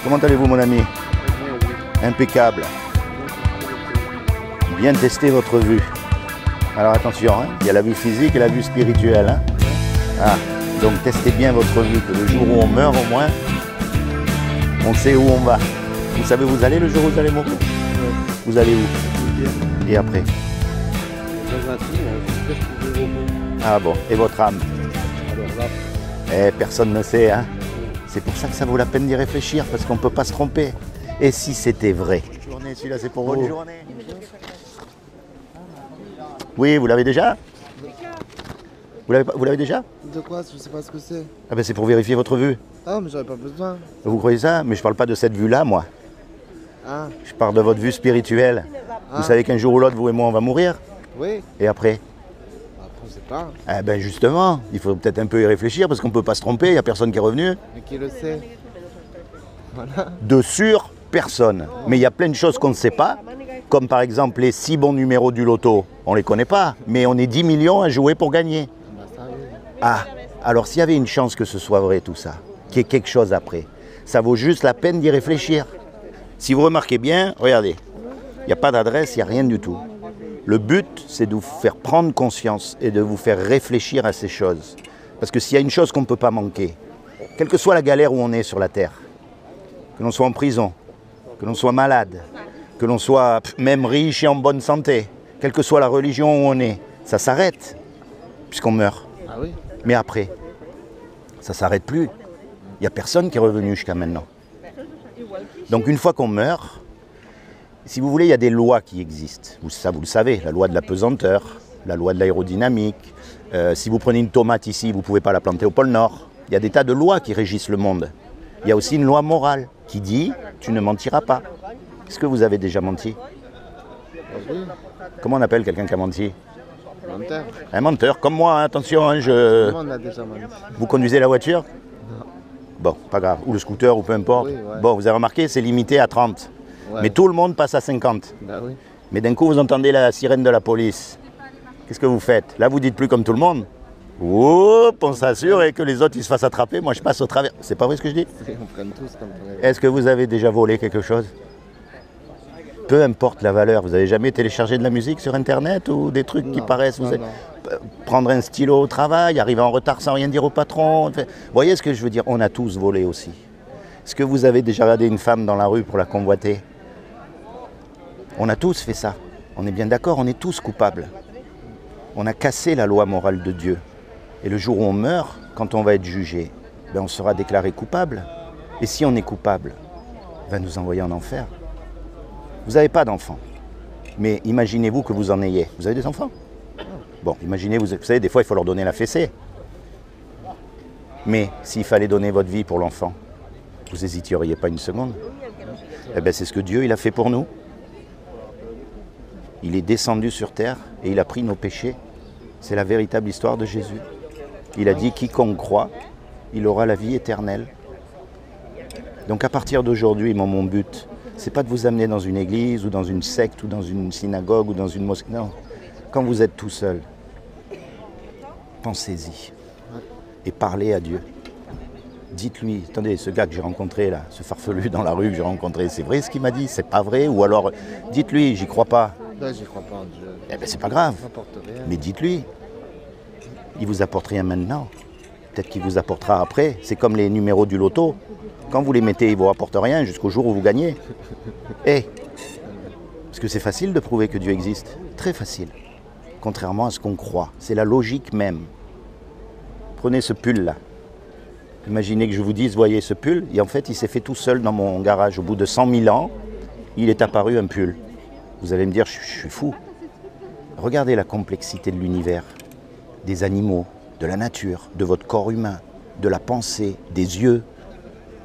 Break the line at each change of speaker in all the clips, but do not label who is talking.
Comment allez-vous, mon ami? Impeccable. Bien tester votre vue. Alors attention, hein, il y a la vue physique et la vue spirituelle. Hein. Ah, donc testez bien votre vue, que le jour où on meurt au moins, on sait où on va. Vous savez où vous allez le jour où vous allez mourir? Vous allez où? Et après? Ah bon, et votre âme? Eh, personne ne sait, hein. C'est pour ça que ça vaut la peine d'y réfléchir, parce qu'on ne peut pas se tromper. Et si c'était vrai? Celui-là, c'est pour votre journée. Oui, vous l'avez déjà? Vous l'avez déjà?
De quoi? Je sais pas ce que c'est.
Ah ben c'est pour vérifier votre vue.
Ah, mais j'aurais pas besoin.
Vous croyez ça? Mais je parle pas de cette vue-là, moi.
Ah.
Je parle de votre vue spirituelle.
Ah.
Vous savez qu'un jour ou l'autre, vous et moi, on va mourir?
Oui.
Et après?
Après, on sait pas.
Ah ben justement, il faut peut-être un peu y réfléchir, parce qu'on ne peut pas se tromper, il n'y a personne qui est revenu.
Mais qui le sait? Voilà.
De sûr, personne. Mais il y a plein de choses qu'on ne sait pas, comme par exemple les 6 bons numéros du loto. On ne les connaît pas, mais on est 10 millions à jouer pour gagner.
Bah, ça, oui.
Ah, alors s'il y avait une chance que ce soit vrai tout ça, qu'il y ait quelque chose après, ça vaut juste la peine d'y réfléchir. Si vous remarquez bien, regardez, il n'y a pas d'adresse, il n'y a rien du tout. Le but, c'est de vous faire prendre conscience et de vous faire réfléchir à ces choses. Parce que s'il y a une chose qu'on ne peut pas manquer, quelle que soit la galère où on est sur la terre, que l'on soit en prison, que l'on soit malade, que l'on soit même riche et en bonne santé, quelle que soit la religion où on est, ça s'arrête, puisqu'on meurt.
Ah oui.
Mais après, ça ne s'arrête plus. Il n'y a personne qui est revenu jusqu'à maintenant. Donc une fois qu'on meurt, si vous voulez, il y a des lois qui existent. Ça, vous le savez, la loi de la pesanteur, la loi de l'aérodynamique. Si vous prenez une tomate ici, vous ne pouvez pas la planter au pôle Nord. Il y a des tas de lois qui régissent le monde. Il y a aussi une loi morale qui dit « tu ne mentiras pas ». Est-ce que vous avez déjà menti?
Oui.
Comment on appelle quelqu'un qui a menti?
Menteur.
Un menteur, comme moi, hein, attention. Hein,
Tout le monde a déjà menti.
Vous conduisez la voiture?
Non.
Bon, pas grave. Ou le scooter, ou peu importe.
Oui, ouais.
Bon, vous avez remarqué, c'est limité à 30.
Ouais.
Mais tout le monde passe à 50.
Bah oui.
Mais d'un coup, vous entendez la sirène de la police. Qu'est-ce que vous faites? Là, vous dites plus comme tout le monde. Oups, on s'assure et que les autres ils se fassent attraper. Moi, je passe au travers. C'est pas vrai ce que je dis?
On prenne tous comme ça.
Est-ce que vous avez déjà volé quelque chose? Peu importe la valeur. Vous avez jamais téléchargé de la musique sur Internet ou des trucs qui paraissent...
Non,
Vous
non.
prendre un stylo au travail, arriver en retard sans rien dire au patron. Vous voyez ce que je veux dire? On a tous volé aussi. Est-ce que vous avez déjà regardé une femme dans la rue pour la convoiter? On a tous fait ça. On est bien d'accord, on est tous coupables. On a cassé la loi morale de Dieu. Et le jour où on meurt, quand on va être jugé, ben on sera déclaré coupable. Et si on est coupable, il va nous envoyer en enfer. Vous n'avez pas d'enfants. Mais imaginez-vous que vous en ayez. Vous avez des enfants? Bon, imaginez, vous savez, des fois, il faut leur donner la fessée. Mais s'il fallait donner votre vie pour l'enfant, vous n'hésiteriez pas une seconde. Eh bien, c'est ce que Dieu il a fait pour nous. Il est descendu sur terre et il a pris nos péchés. C'est la véritable histoire de Jésus. Il a dit, quiconque croit, il aura la vie éternelle. Donc à partir d'aujourd'hui, mon but, c'est pas de vous amener dans une église ou dans une secte ou dans une synagogue ou dans une mosquée. Non, quand vous êtes tout seul, pensez-y et parlez à Dieu. Dites-lui, attendez, ce gars que j'ai rencontré là, ce farfelu dans la rue que j'ai rencontré, c'est vrai ce qu'il m'a dit? C'est pas vrai? Ou alors, dites-lui, j'y crois pas.
Là, j'y crois pas en Dieu.
Eh bien, c'est pas grave.
Ça n'apporte rien.
Mais dites-lui, il vous apporte rien maintenant. Peut-être qu'il vous apportera après. C'est comme les numéros du loto. Quand vous les mettez, ils ne vous rapportent rien jusqu'au jour où vous gagnez. Eh, parce que c'est facile de prouver que Dieu existe. Très facile. Contrairement à ce qu'on croit. C'est la logique même. Prenez ce pull-là. Imaginez que je vous dise, voyez ce pull, et en fait, il s'est fait tout seul dans mon garage. Au bout de 100 000 ans, il est apparu un pull. Vous allez me dire, je suis fou. Regardez la complexité de l'univers, des animaux, de la nature, de votre corps humain, de la pensée, des yeux.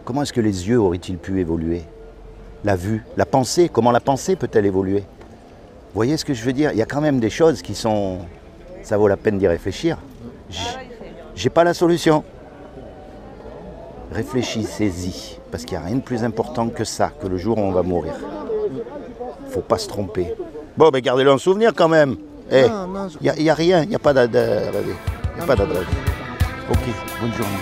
Comment est-ce que les yeux auraient-ils pu évoluer? La vue, la pensée, comment la pensée peut-elle évoluer? Vous voyez ce que je veux dire? Il y a quand même des choses qui sont... Ça vaut la peine d'y réfléchir. J'ai pas la solution. Réfléchissez-y, parce qu'il n'y a rien de plus important que ça, que le jour où on va mourir. Il ne faut pas se tromper. Bon, ben gardez-le en souvenir quand même. Il n'y a rien, il n'y a pas d'adresse. Ok, bonne journée.